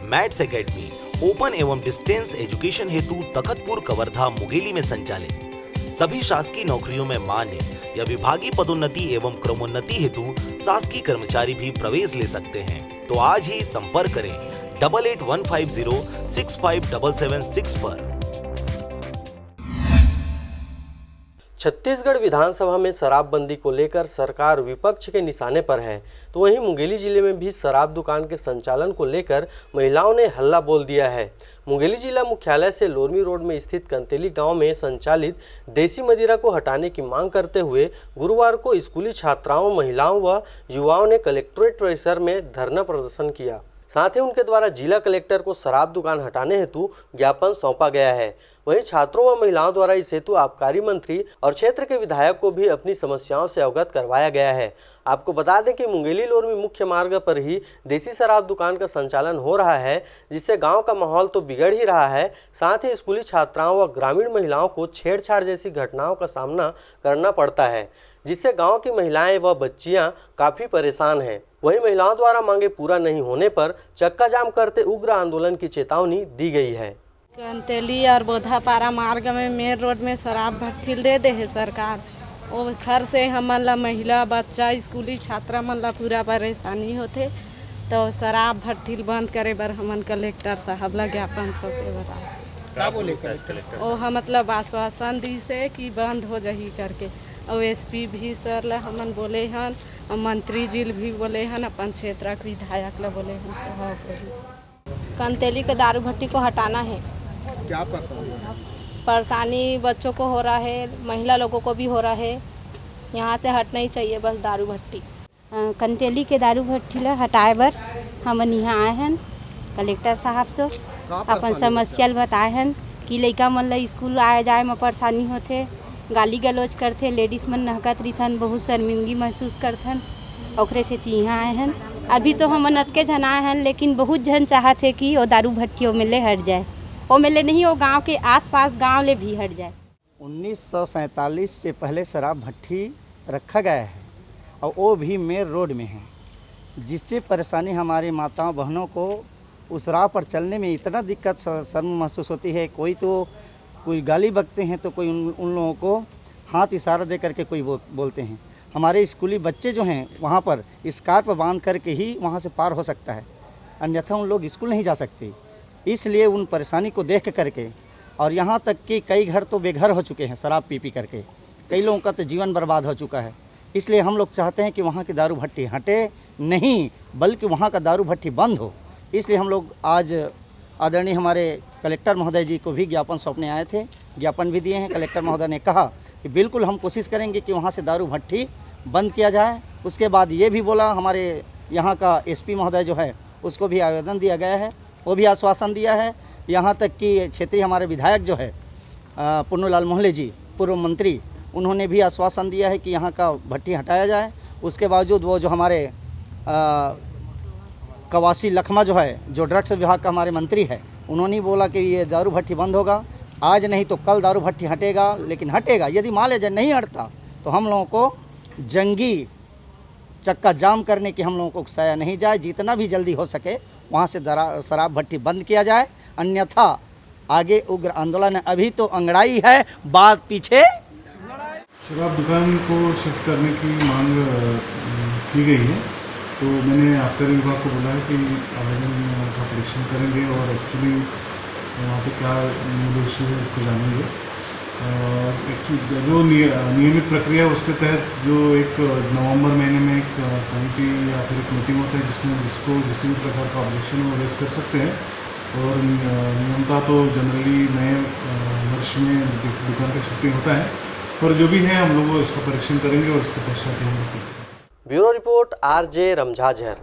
Maths academy open एवं distance education हेतु तखतपुर कवर्धा मुंगेली में संचालित। सभी शासकीय नौकरियों में मान्य या विभागीय पदोन्नति एवं क्रमोन्नति हेतु शासकीय कर्मचारी भी प्रवेश ले सकते हैं। तो आज ही संपर्क करें 8815065776 पर। छत्तीसगढ़ विधानसभा में शराबबंदी को लेकर सरकार विपक्ष के निशाने पर है, तो वहीं मुंगेली जिले में भी शराब दुकान के संचालन को लेकर महिलाओं ने हल्ला बोल दिया है। मुंगेली जिला मुख्यालय से लोरमी रोड में स्थित कंतेली गांव में संचालित देसी मदिरा को हटाने की मांग करते हुए गुरुवार को स्कूली छात्राओं, महिलाओं व युवाओं ने कलेक्ट्रेट परिसर में धरना प्रदर्शन किया। साथ ही उनके द्वारा जिला कलेक्टर को शराब दुकान हटाने हेतु ज्ञापन सौंपा गया है। वहीं छात्रों व महिलाओं द्वारा इस हेतु आबकारी मंत्री और क्षेत्र के विधायक को भी अपनी समस्याओं से अवगत करवाया गया है। आपको बता दें कि मुंगेली लोरमी मुख्य मार्ग पर ही देसी शराब दुकान का संचालन हो रहा है, जिससे गांव का माहौल तो बिगड़ ही रहा है, साथ ही स्कूली छात्राओं व ग्रामीण महिलाओं को छेड़छाड़ जैसी घटनाओं का सामना करना पड़ता है, जिससे गाँव की महिलाएं व बच्चियां काफ़ी परेशान हैं। वहीं महिलाओं द्वारा मांगे पूरा नहीं होने पर चक्का जाम करते उग्र आंदोलन की चेतावनी दी गई है। कंतेली और बोधापारा मार्ग में मेन रोड में शराब भट्ठी दे दे है सरकार। वो घर से हमन ला महिला बच्चा स्कूली छात्रा मन ला पूरा परेशानी होते, तो शराब भट्ठी बंद करे बर हमन कलेक्टर साहब ला ज्ञापन सौंपे बर क्या बोले कलेक्टर? वो मतलब आश्वासन दी से कि बंद हो जाही करके। और एसपी भी सर ला हमन बोले हन, मंत्री जी भी बोले हन, अपन क्षेत्र के विधायक ला बोले हन। कंतेली के दारू भट्टी को हटाना है। क्या परेशानी बच्चों को हो रहा है, महिला लोगों को भी हो रहा है। यहाँ से हटना ही चाहिए बस दारू भट्टी। कंतेली के दारू भट्टी ला हटाए बर हमन यहाँ आए हैं कलेक्टर साहब से अपन समस्या बताए हैं कि लइका मन ला स्कूल आए जाए में परेशानी होते, गाली गलौज करते, लेडीज मन नहकत रहीथन, बहुत शर्मिंदगी महसूस करथन, ओकरे से यहाँ आए हैं। अभी तो हम अतके जन आए हैं, लेकिन बहुत जन चाहत है कि वो दारू भट्टी मिले हट जाए। वो मिले नहीं, वो गांव के आसपास गांव ले भी हट जाए। 1947 से पहले शराब भट्टी रखा गया है और वो भी मेन रोड में है, जिससे परेशानी हमारी माताओं बहनों को उस राह पर चलने में इतना दिक्कत शर्म महसूस होती है। कोई गाली बकते हैं तो कोई उन लोगों को हाथ इशारा दे करके कोई बोलते हैं। हमारे स्कूली बच्चे जो हैं वहाँ पर स्कार्फ बांध करके ही वहाँ से पार हो सकता है, अन्यथा उन लोग स्कूल नहीं जा सकते। इसलिए उन परेशानी को देख करके, और यहाँ तक कि कई घर तो बेघर हो चुके हैं शराब पी करके, कई लोगों का तो जीवन बर्बाद हो चुका है। इसलिए हम लोग चाहते हैं कि वहाँ की दारू भट्टी हटे नहीं, बल्कि वहाँ का दारू भट्टी बंद हो। इसलिए हम लोग आज आदरणीय हमारे कलेक्टर महोदय जी को भी ज्ञापन सौंपने आए थे, ज्ञापन भी दिए हैं। कलेक्टर महोदय ने कहा कि बिल्कुल हम कोशिश करेंगे कि वहाँ से दारू भट्टी बंद किया जाए। उसके बाद ये भी बोला, हमारे यहाँ का एसपी महोदय जो है उसको भी आवेदन दिया गया है, वो भी आश्वासन दिया है। यहाँ तक कि क्षेत्रीय हमारे विधायक जो है पुन्नूलाल मोहले जी, पूर्व मंत्री, उन्होंने भी आश्वासन दिया है कि यहाँ का भट्टी हटाया जाए। उसके बावजूद वो जो हमारे कवासी लखमा जो है, जो ड्रग्स विभाग का हमारे मंत्री है, उन्होंने बोला कि ये दारू भट्टी बंद होगा, आज नहीं तो कल दारू भट्टी हटेगा। लेकिन हटेगा, यदि मान लीजिए नहीं हटता तो हम लोगों को जंगी चक्का जाम करने की हम लोगों को उकसाया नहीं जाए। जितना भी जल्दी हो सके वहाँ से शराब भट्टी बंद किया जाए, अन्यथा आगे उग्र आंदोलन है। अभी तो अंगड़ाई है, बात पीछे। शराब दुकान को शिफ्ट करने की मांग की गई है, तो मैंने आबकारी विभाग को बोला है कि आवेदन का परीक्षण करेंगे और एक्चुअली वहाँ पे क्या मूल इशू है उसको जानेंगे। एक्चुअली जो नियमित प्रक्रिया है उसके तहत जो एक नवंबर महीने में एक समिति या फिर एक मीटिंग होता है जिसमें जिसको किसी भी प्रकार का ऑब्जेक्शन वो रेज कर सकते हैं। और नियमता तो जनरली नए वर्ष में दुकान का शिफ्टिंग होता है, पर जो भी है हम लोग इसका परीक्षण करेंगे और इसके पश्चात हम। Bureau report RJ रमझाझर।